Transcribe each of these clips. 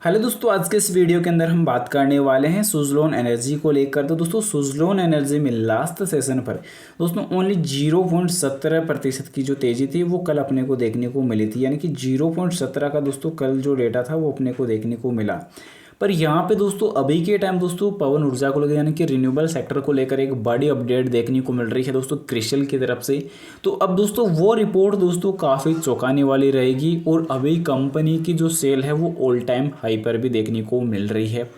Hello दोस्तों, आज के इस वीडियो के अंदर हम बात करने वाले हैं सुज़लोन एनर्जी को लेकर। तो दोस्तों सुज़लोन एनर्जी में लास्ट सेशन पर दोस्तों ओनली 0.17% की जो तेज़ी थी वो कल अपने को देखने को मिली थी, यानी कि 0.17 का दोस्तों कल जो डेटा था वो अपने को देखने को मिला। पर यहाँ पे दोस्तों अभी के टाइम दोस्तों पवन ऊर्जा को लेकर यानी कि रिन्यूएबल सेक्टर को लेकर एक बड़ी अपडेट देखने को मिल रही है दोस्तों क्रिशल की तरफ से। तो अब दोस्तों वो रिपोर्ट दोस्तों काफ़ी चौंकाने वाली रहेगी और अभी कंपनी की जो सेल है वो ऑल टाइम हाई पर भी देखने को मिल रही है।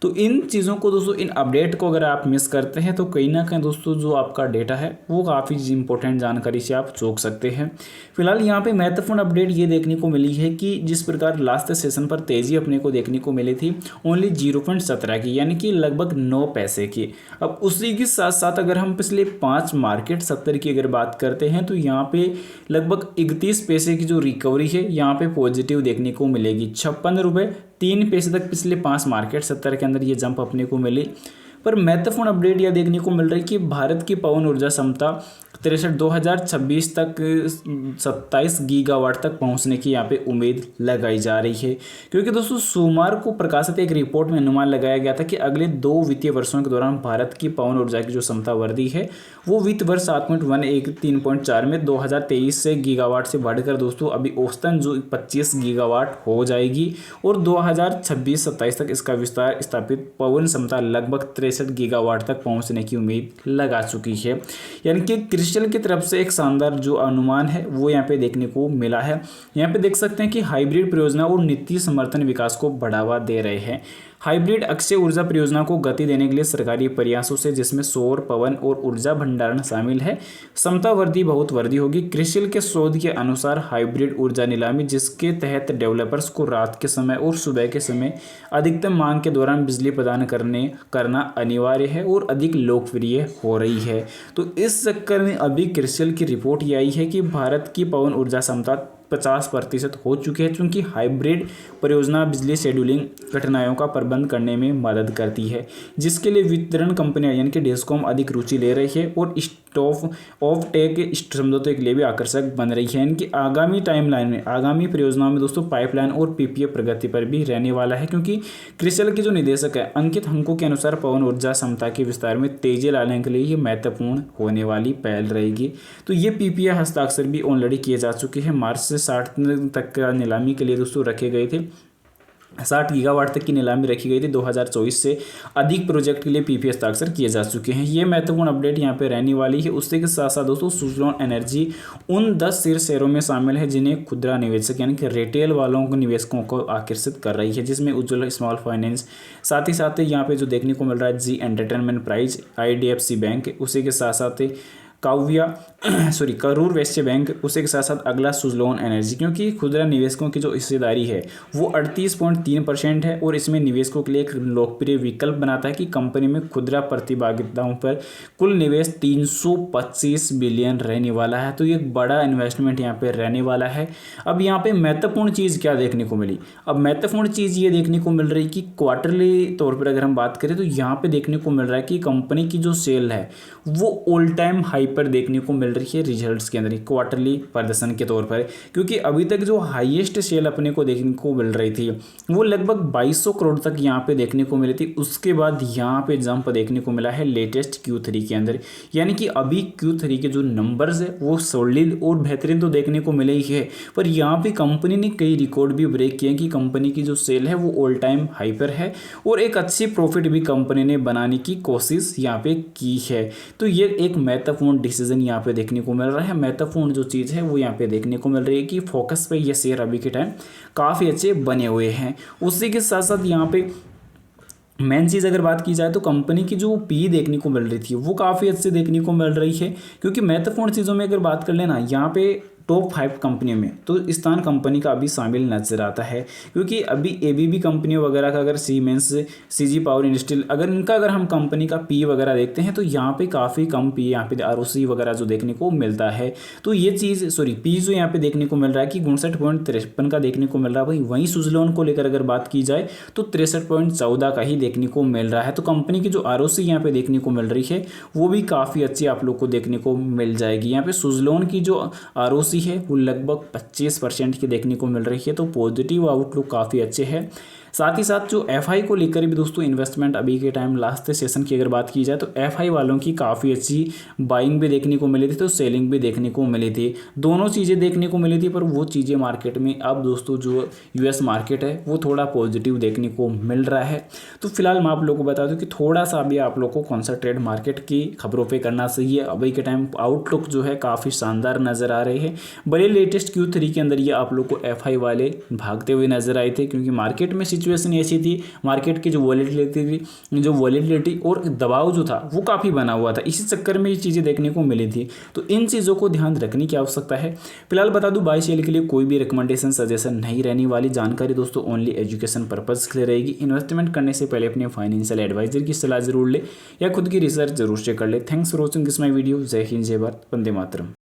तो इन चीज़ों को दोस्तों, इन अपडेट को अगर आप मिस करते हैं तो कहीं ना कहीं दोस्तों जो आपका डेटा है वो काफ़ी इंपॉर्टेंट जानकारी से आप चूक सकते हैं। फिलहाल यहाँ पे महत्वपूर्ण अपडेट ये देखने को मिली है कि जिस प्रकार लास्ट सेशन पर तेज़ी अपने को देखने को मिली थी ओनली 0.17 की, यानी कि लगभग 9 पैसे की। अब उसी के साथ साथ अगर हम पिछले 5 मार्केट सेक्टर की अगर बात करते हैं तो यहाँ पे लगभग 31 पैसे की जो रिकवरी है यहाँ पे पॉजिटिव देखने को मिलेगी। 56 रुपये 3 पैसे तक पिछले 5 मार्केट सेक्टर के अंदर ये जंप अपने को मिली। पर महत्वपूर्ण अपडेट यह देखने को मिल रही है कि भारत की पवन ऊर्जा क्षमता 2026 तक 27 गीगावाट तक पहुंचने की यहाँ पे उम्मीद लगाई जा रही है, क्योंकि दोस्तों सोमवार को प्रकाशित एक रिपोर्ट में अनुमान लगाया गया था कि अगले 2 वित्तीय वर्षों के दौरान भारत की पवन ऊर्जा की जो क्षमता वृद्धि है वो वित्त वर्ष 7.1 में 2023 से गीगावाट से बढ़कर दोस्तों अभी औसतन जो 25 गीगावाट हो जाएगी और 2026-27 तक इसका विस्तार स्थापित पवन क्षमता लगभग 63 गीगावाट तक पहुंचने की उम्मीद लगा चुकी है। यानी कि क्रिस्टल की तरफ से एक शानदार जो अनुमान है वो यहाँ पे देखने को मिला है। यहाँ पे देख सकते हैं कि हाइब्रिड परियोजना और नीति समर्थन विकास को बढ़ावा दे रहे हैं। हाइब्रिड अक्षय ऊर्जा परियोजना को गति देने के लिए सरकारी प्रयासों से, जिसमें सौर, पवन और ऊर्जा भंडारण शामिल है, क्षमता वृद्धि बहुत वृद्धि होगी। क्रिस्टल के शोध के अनुसार हाइब्रिड ऊर्जा नीलामी, जिसके तहत डेवलपर्स को रात के समय और सुबह के समय अधिकतम मांग के दौरान बिजली प्रदान करना अनिवार्य है और अधिक लोकप्रिय हो रही है। तो इस चक्कर में अभी क्रिस्टल की रिपोर्ट ये आई है कि भारत की पवन ऊर्जा क्षमता 50% हो चुके हैं, क्योंकि हाइब्रिड परियोजना बिजली शेड्यूलिंग कठिनाइयों का प्रबंध करने में मदद करती है, जिसके लिए वितरण कंपनियां यानी कि डिस्कॉम अधिक रुचि ले रही है और स्टॉप ऑफ टेक समझौते के लिए भी आकर्षक बन रही है। इनकी आगामी टाइमलाइन में, आगामी परियोजनाओं में दोस्तों पाइपलाइन और पीपीए प्रगति पर भी रहने वाला है, क्योंकि क्रिस्टल के जो निदेशक है अंकित हंको के अनुसार पवन ऊर्जा क्षमता के विस्तार में तेजी लाने के लिए ये महत्वपूर्ण होने वाली पहल रहेगी। तो ये पीपीए हस्ताक्षर भी ऑलरेडी किए जा चुके हैं। मार्च से 60 तक का नीलामी के लिए दोस्तों रखे गए थे, 60 गीगावाट तक की नीलामी रखी गई थी। 2024 से अधिक प्रोजेक्ट के लिए पीपीए हस्ताक्षर किए जा चुके हैं। ये महत्वपूर्ण अपडेट यहाँ पे रहने वाली है। उसके साथ साथ दोस्तों सुज़लोन एनर्जी उन 10 शीर्ष शेयरों में शामिल है जिन्हें खुदरा निवेशक यानी कि रिटेल वालों को, निवेशकों को आकर्षित कर रही है, जिसमें उज्ज्वल स्मॉल फाइनेंस, साथ ही साथ यहाँ पे जो देखने को मिल रहा है जी एंटरटेनमेंट प्राइज, IDFC बैंक, उसी के साथ साथ करूर वैश्य बैंक, उसी के साथ साथ अगला सुज़लोन एनर्जी, क्योंकि खुदरा निवेशकों की जो हिस्सेदारी है वो 38.3% है और इसमें निवेशकों के लिए एक लोकप्रिय विकल्प बनाता है कि कंपनी में खुदरा प्रतिभागिताओं पर कुल निवेश 325 बिलियन रहने वाला है। तो ये एक बड़ा इन्वेस्टमेंट यहाँ पे रहने वाला है। अब यहाँ पे महत्वपूर्ण चीज़ क्या देखने को मिली? अब महत्वपूर्ण चीज़ ये देखने को मिल रही कि क्वार्टरली तौर पर अगर हम बात करें तो यहाँ पे देखने को मिल रहा है कि कंपनी की जो सेल है वो ऑल टाइम हाई पर देखने को मिल रही है रिजल्ट्स के अंदर, क्वार्टरली प्रदर्शन के तौर पर, क्योंकि अभी तक जो हाईएस्ट सेल अपने को देखने को मिल रही थी वो लगभग 2200 करोड़ तक यहाँ पे देखने को मिली थी। उसके बाद यहाँ पे जंप देखने को मिला है लेटेस्ट Q3 के अंदर, यानी कि अभी Q3 के जो नंबर्स है वो सॉलिड और बेहतरीन तो देखने को मिले ही है, पर यहाँ पे कंपनी ने कई रिकॉर्ड भी ब्रेक किए कि कंपनी की जो सेल है वो ऑल टाइम हाई पर है और एक अच्छी प्रॉफिट भी कंपनी ने बनाने की कोशिश यहाँ पे की है। तो ये एक महत्वपूर्ण डिसीजन यहाँ पे देखने को मिल रहा है। महत्वपूर्ण जो चीज़ है वो यहाँ पे देखने को मिल रही है कि फोकस पे ये शेयर अभी के टाइम काफ़ी अच्छे बने हुए हैं। उसी के साथ साथ यहाँ पे मेन चीज़ अगर बात की जाए तो कंपनी की जो पी देखने को मिल रही थी वो काफ़ी अच्छे देखने को मिल रही है, क्योंकि महत्वपूर्ण चीज़ों में अगर बात कर लेना यहाँ पे टॉप 5 कंपनियों में तो स्थान कंपनी का अभी शामिल नजर आता है, क्योंकि अभी ABB कंपनियों वगैरह का, अगर सीमेंस, CG पावर इंडस्ट्रियल, अगर इनका अगर हम कंपनी का पी वगैरह देखते हैं तो यहाँ पे काफ़ी कम पी, यहाँ पे ROC वगैरह जो देखने को मिलता है। तो ये चीज़ पी जो यहाँ पे देखने को मिल रहा है कि 59.53 का देखने को मिल रहा है भाई। वहीं सुज़लोन को लेकर अगर बात की जाए तो 63.14 का ही देखने को मिल रहा है। तो कंपनी की जो ROC यहाँ पे देखने को मिल रही है वो भी काफ़ी अच्छी आप लोग को देखने को मिल जाएगी। यहाँ पे सुज़लोन की जो ROC लॉस ही है वो लगभग 25% की देखने को मिल रही है। तो पॉजिटिव आउटलुक काफ़ी अच्छे है। साथ ही साथ जो एफआई को लेकर भी दोस्तों इन्वेस्टमेंट अभी के टाइम लास्ट सेशन की अगर बात की जाए तो एफआई वालों की काफ़ी अच्छी बाइंग भी देखने को मिली थी, तो सेलिंग भी देखने को मिली थी। दोनों चीज़ें देखने को मिली थी, पर वो चीज़ें मार्केट में अब दोस्तों जो यूएस मार्केट है वो थोड़ा पॉजिटिव देखने को मिल रहा है। तो फिलहाल मैं आप लोगों को बता दूं कि थोड़ा सा भी आप लोग को कॉन्सेंट्रेट मार्केट की खबरों पे करना सही है। अभी के टाइम आउटलुक जो है काफ़ी शानदार नज़र आ रहे हैं। बड़े लेटेस्ट Q3 के अंदर ये आप लोग को एफआई वाले भागते हुए नजर आए थे, क्योंकि मार्केट में सिचुएशन ऐसी थी, मार्केट की जो वॉलेटिलिटी और दबाव जो था वो काफ़ी बना हुआ था। इसी चक्कर में ये चीज़ें देखने को मिली थी। तो इन चीज़ों को ध्यान रखने की आवश्यकता है। फिलहाल बता दूं बाय सेल के लिए कोई भी रिकमेंडेशन सजेशन नहीं रहने वाली। जानकारी दोस्तों ओनली एजुकेशन पर्पज के लिए रहेगी। इन्वेस्टमेंट करने से पहले अपने फाइनेंशियल एडवाइजर की सलाह जरूर ले या खुद की रिसर्च जरूर से कर ले। Thanks for watching this my video. जय हिंद, जय भारत, वंदे मातरम।